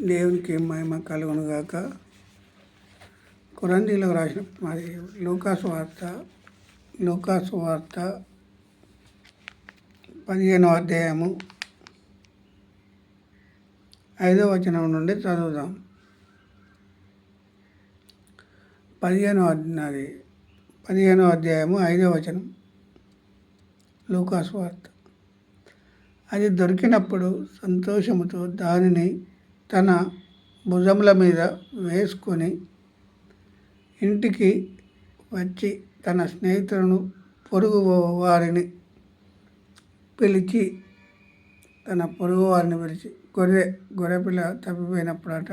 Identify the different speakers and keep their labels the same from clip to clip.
Speaker 1: దేవునికి మహిమ కలుగునుగాక. కొరంథీయులకు రాసిన మరి లూకాసు వార్త 15వ అధ్యాయము 5వ వచనం నుండి చదువుదాం. 15వ అధ్యాయము 5వ వచనం. లూకాసు వార్త. అది దొరికినప్పుడు సంతోషముతో దానిని తన భుజముల మీద వేసుకొని ఇంటికి వచ్చి తన స్నేహితులను, పొరుగు వారిని పిలిచి గొర్రెపిల్ల తప్పిపోయినప్పుడట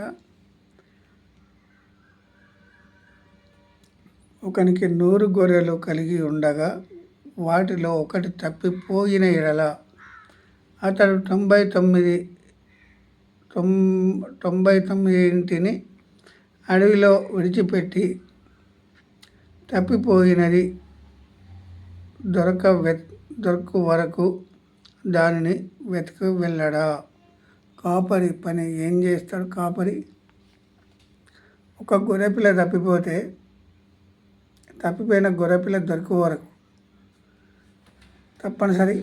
Speaker 1: ఒకనికి 100 గొర్రెలు కలిగి ఉండగా వాటిలో ఒకటి తప్పిపోయిన ఎడల అతడు 99 అడవిలో విడిచిపెట్టి తప్పిపోయినది దొరకు వరకు దానిని వెతక వెళ్ళడా. కాపరి పని ఏం చేస్తాడు? కాపరి ఒక గొర్రెపిల్ల తప్పిపోయిన గొర్రెపిల్ల దొరకు వరకు తప్పనిసరి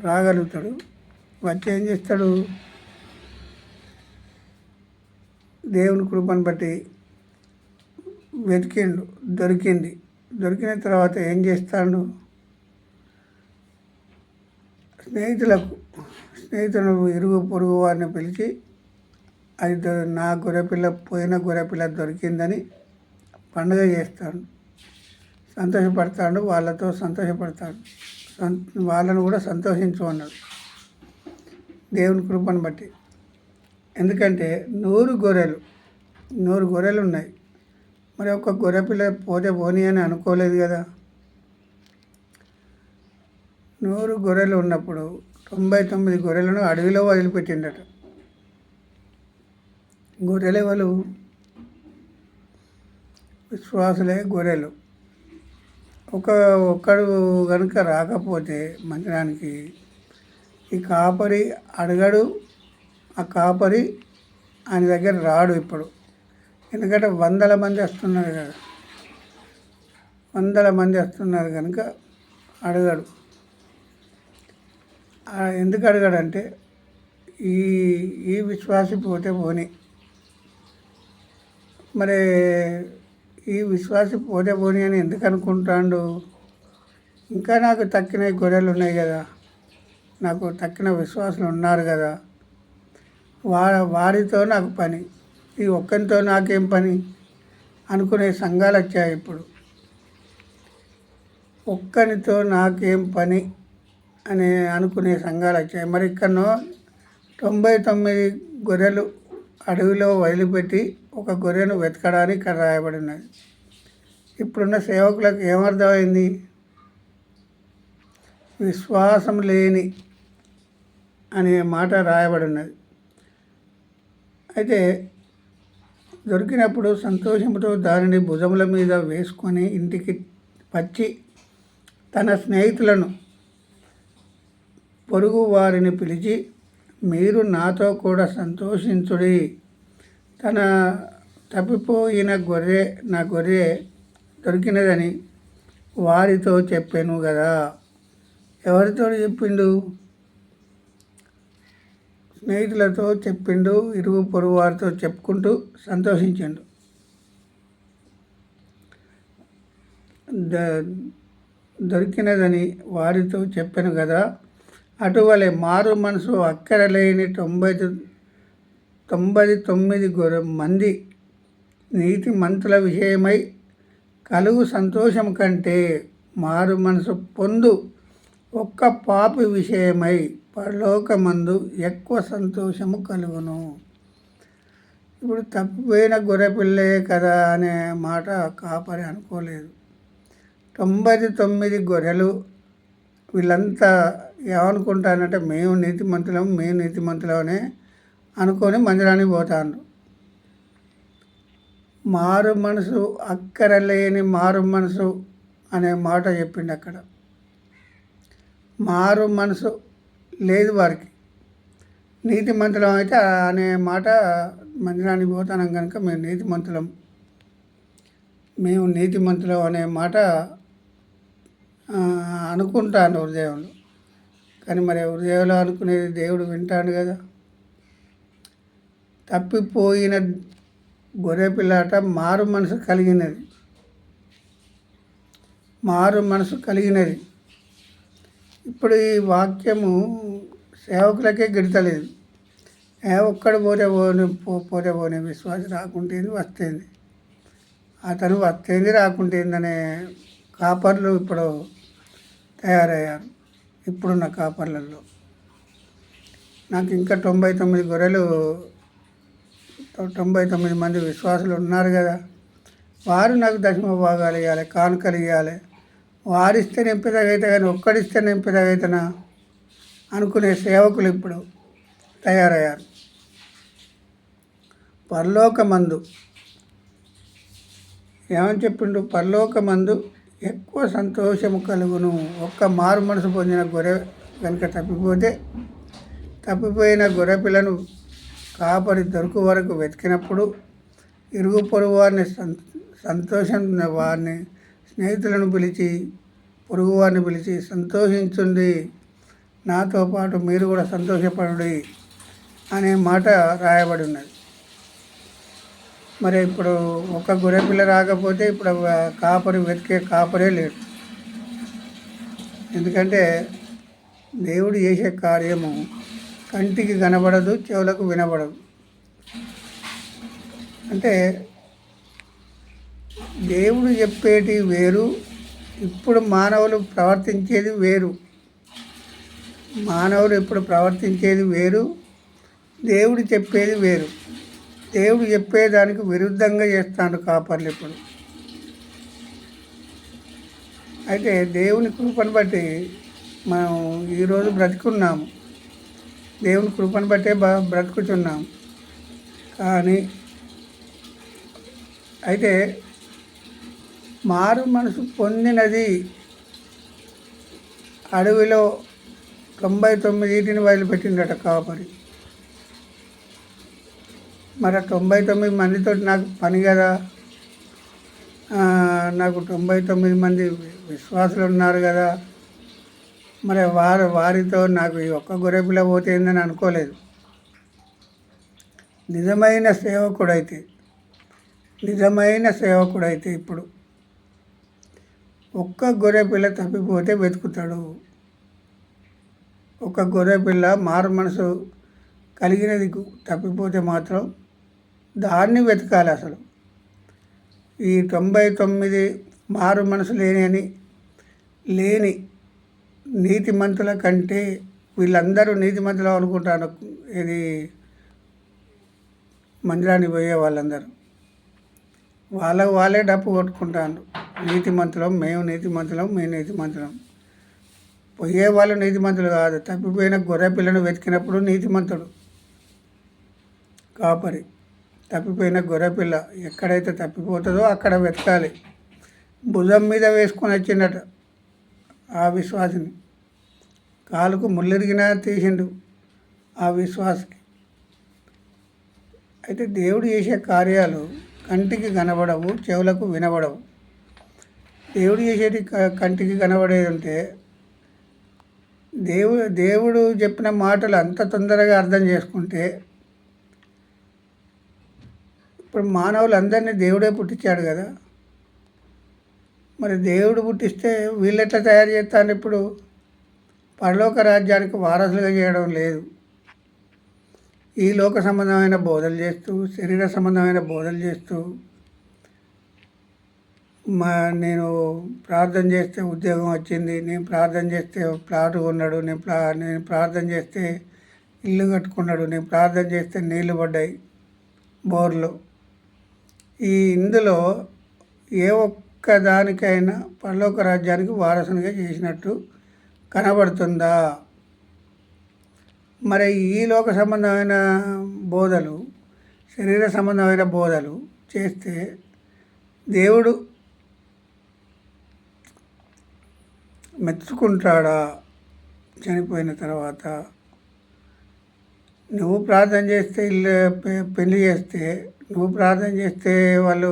Speaker 1: రాగలుగుతాడు. వచ్చి ఏం చేస్తాడు? దేవుని కృపను బట్టి వెతికిండు, దొరికిన తర్వాత ఏం చేస్తాడు? స్నేహితులను, ఇరుగు పొరుగు వారిని పిలిచి అది నా పోయిన గొర్రెపిల్ల దొరికిందని పండుగ చేస్తాడు, సంతోషపడతాడు, వాళ్ళతో సంతోషపడతాడు, వాళ్ళను కూడా సంతోషించు అన్నాడు దేవుని కృపను బట్టి. ఎందుకంటే 100 గొర్రెలు ఉన్నాయి. మరి ఒక గొర్రెపిల్ల పోతే పోనీ అని అనుకోలేదు కదా. 100 గొర్రెలు ఉన్నప్పుడు 99 గొర్రెలను అడవిలో వదిలిపెట్టిండట. గొర్రెలు ఎవరు? విశ్వాసులే గొర్రెలు. ఒక్కడు కనుక రాకపోతే మందిరానికి ఈ కాపరి అడగడు, ఆ కాపరి ఆయన దగ్గర రాడు ఇప్పుడు. ఎందుకంటే 100 మంది వస్తున్నారు కదా, 100 మంది వస్తున్నారు కనుక అడగడు. ఎందుకు అడగడంటే ఈ విశ్వాసి పోతే పోని, మరి ఈ విశ్వాసి పోతే పోని అని ఎందుకు అనుకుంటాడు? ఇంకా నాకు తక్కిన గొర్రెలు ఉన్నాయి కదా, నాకు తక్కిన విశ్వాసులు ఉన్నారు కదా, వారితో నాకు పని, ఈ ఒక్కరితో నాకేం పని అనుకునే సంఘాలు వచ్చాయి ఇప్పుడు. ఒక్కరితో నాకేం పని అని అనుకునే సంఘాలు వచ్చాయి. మరి ఇక్కడనో 99 గొర్రెలు అడవిలో వదిలిపెట్టి ఒక గొర్రెను వెతకడానికి ఇక్కడ రాయబడి ఉన్నది. ఇప్పుడున్న సేవకులకు ఏమర్థమైంది? విశ్వాసం లేని అనే మాట రాయబడి ఉన్నది. అయితే దొరికినప్పుడు సంతోషంతో దానిని భుజముల మీద వేసుకొని ఇంటికి వచ్చి తన స్నేహితులను, పొరుగు వారిని పిలిచి, మీరు నాతో కూడా సంతోషించుడి, తన తప్పిపోయిన నా గొర్రె దొరికినదని వారితో చెప్పాను కదా. ఎవరితో చెప్పిండు? స్నేహితులతో చెప్పిండు, ఇరుగు పొరుగు వారితో చెప్పుకుంటూ సంతోషించిండు. దొరికినదని వారితో చెప్పాను కదా. అటువలే మారు మనసు అక్కరలేని 99 మంది నీతి మంతుల విషయమై కలుగు సంతోషం కంటే మారు మనసు పొందు ఒక్క పాపి విషయమై పరలోకమందు ఎక్కువ సంతోషము కలుగును. ఇప్పుడు తప్పిపోయిన గొర్రెపిల్లే కదా అనే మాట కాపరి అనుకోలేదు. 99 గొర్రెలు వీళ్ళంతా ఏమనుకుంటారంటే మేము నీతిమంతులమనే అనుకొని మందిరానికి పోతాను. మారు మనసు అక్కరలేని మారు మనసు అనే మాట చెప్పిండు అక్కడ. మారు మనసు లేదు వారికి. నీతిమంతులం అయితే అనే మాట మందిరానికి పోతానం కనుక మేము నీతిమంతులం అనే మాట అనుకుంటాను హృదయంలో. కానీ మరి హృదయంలో అనుకునేది దేవుడు వింటాడు కదా. తప్పిపోయిన గొర్రె పిల్లాట మారు మనసు కలిగినది. ఇప్పుడు ఈ వాక్యము సేవకులకే గిడతలేదు. ఒక్కడు పోతే పోనీ విశ్వాసం రాకుంటేంది వస్తేంది, అతను వస్తేంది రాకుంటేందనే కాపర్లు ఇప్పుడు తయారయ్యారు. ఇప్పుడున్న కాపర్లలో నాకు ఇంకా 99 గొర్రెలు 99 మంది విశ్వాసులు ఉన్నారు కదా. వారు నాకు దశమ భాగాలు ఇవ్వాలి, కానుకలు ఇవ్వాలి. వారిస్తే నింపేదాగైతే కానీ ఒక్కడిస్తే నింపేదాగైతేనా అనుకునే సేవకులు ఇప్పుడు తయారయ్యారు. పరలోకమందు ఏమని చెప్పిండు? పరలోకమందు ఎక్కువ సంతోషము కలుగును. ఒక్క మారు మనసు పొందిన గొర్రె కనుక తప్పిపోయిన గొర్రె పిల్లను కాపరి దొరుకు వరకు వెతికినప్పుడు ఇరుగు పొరుగు వారిని సంతోషం వారిని స్నేహితులను పిలిచి పొరుగు వారిని పిలిచి సంతోషించుండి, నాతో పాటు మీరు కూడా సంతోషపడుడి అనే మాట రాయబడి ఉన్నది. మరి ఇప్పుడు ఒక గొర్రెపిల్ల రాకపోతే ఇప్పుడు కాపరి వెతికే కాపరే లేడు. ఎందుకంటే దేవుడు చేసే కార్యము కంటికి కనబడదు, చెవులకు వినబడదు. అంటే దేవుడు చెప్పేటి వేరు, ఇప్పుడు మానవులు ప్రవర్తించేది వేరు. మానవులు ఇప్పుడు ప్రవర్తించేది వేరు, దేవుడు చెప్పేది వేరు. దేవుడు చెప్పేదానికి విరుద్ధంగా చేస్తాడు కాపర్లు ఇప్పుడు. అయితే దేవుని కృపను బట్టి మనం ఈరోజు బ్రతుకున్నాము, దేవుని కృపను బట్టే బ్రతుకుతున్నాము. కానీ అయితే మారు మనసు పొందినది అడవిలో 99 వదిలిపెట్టిండట కాపరి. మరి 99 మందితో నాకు పని కదా, నాకు 99 మంది విశ్వాసులు ఉన్నారు కదా, మరి వారితో నాకు ఈ ఒక్క గొర్రెపిల్ల పోతేందని అనుకోలేదు. నిజమైన సేవకుడైతే ఇప్పుడు ఒక్క గొర్రెపిల్ల తప్పిపోతే వెతుకుతాడు. ఒక గొర్రెపిల్ల మారు మనసు కలిగినది తప్పిపోతే మాత్రం దాన్ని వెతకాలి. అసలు ఈ 99 మారు మనసు లేని నీతిమంతుల కంటే వీళ్ళందరూ నీతిమంతులు అనుకుంటారు. ఇది మందిరానికి పోయే వాళ్ళందరూ వాళ్ళే డప్పు కొట్టుకుంటారు. మేము నీతిమంతులం. పోయే వాళ్ళు నీతిమంతులు కాదు. తప్పిపోయిన గొర్రె పిల్లను వెతికినప్పుడు నీతిమంతుడు కాపరి. తప్పిపోయిన గొర్రెపిల్ల ఎక్కడైతే తప్పిపోతుందో అక్కడ వెతకాలి. భుజం మీద వేసుకొని వచ్చిందట ఆ విశ్వాసిని. కాలుకు ముళ్ళిరిగినా తీసిండు ఆ విశ్వాసికి. అయితే దేవుడు చేసే కార్యాలు కంటికి కనబడవు, చెవులకు వినబడవు. దేవుడు చేసేది కంటికి కనబడేది ఉంటే దేవుడు చెప్పిన మాటలు అంత తొందరగా అర్థం చేసుకుంటే, ఇప్పుడు మానవులందరినీ దేవుడే పుట్టించాడు కదా. మరి దేవుడు పుట్టిస్తే వీళ్ళెట్లా తయారు చేస్తాను? ఇప్పుడు పరలోక రాజ్యానికి వారసులుగా చేయడం లేదు. ఈ లోక సంబంధమైన బోధలు చేస్తూ, శరీర సంబంధమైన బోధలు చేస్తూ, నేను ప్రార్థన చేస్తే ఉద్యోగం వచ్చింది, నేను ప్రార్థన చేస్తే ప్లాటు కొన్నాడు, నేను ప్రార్థన చేస్తే ఇల్లు కట్టుకున్నాడు, నేను ప్రార్థన చేస్తే నీళ్లు పడ్డాయి బోర్లు. ఇందులో ఏ ఒక్క దానికైనా పరలోక రాజ్యానికి వారసునిగా చేసినట్టు కనబడుతుందా? మరి ఈ లోక సంబంధమైన బోధలు, శరీర సంబంధమైన బోధలు చేస్తే దేవుడు మెచ్చుకుంటాడా? చనిపోయిన తర్వాత నువ్వు ప్రార్థన చేస్తే ఇల్లు పెళ్లి చేస్తే, నువ్వు ప్రార్థన చేస్తే వాళ్ళు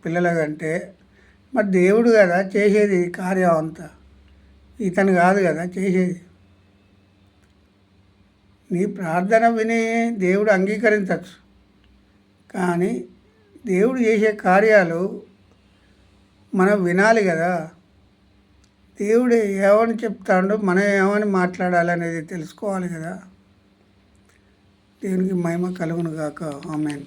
Speaker 1: పిల్లల కంటే, మరి దేవుడు కదా చేసేది కార్యం అంతా. ఇతను కాదు కదా చేసేది. నీ ప్రార్థన విని దేవుడు అంగీకరించవచ్చు, కానీ దేవుడు చేసే కార్యాలు మనం వినాలి కదా. దేవుడు ఏమని చెప్తాడో మనం ఏమని మాట్లాడాలనేది తెలుసుకోవాలి కదా. దేవునికి మహిమ కలుగును గాక. ఆమేన్.